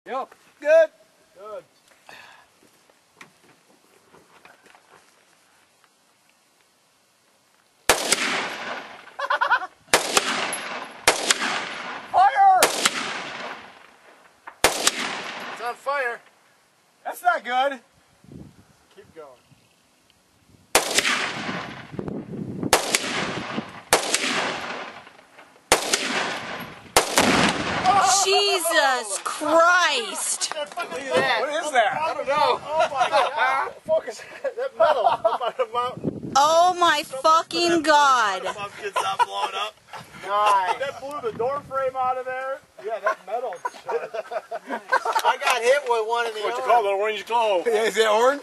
Yep. Good. Good. Fire! It's on fire. That's not good. Keep going. Jesus Christ! Look at that. What is that? I don't know. Oh my God. Focus. That metal up on the mountain. Oh my fucking God! Pumpkin's not blowing up. Nice. That blew the door frame out of there. Yeah, that metal. I got hit with one in the What you call it, orange glow? Is it orange?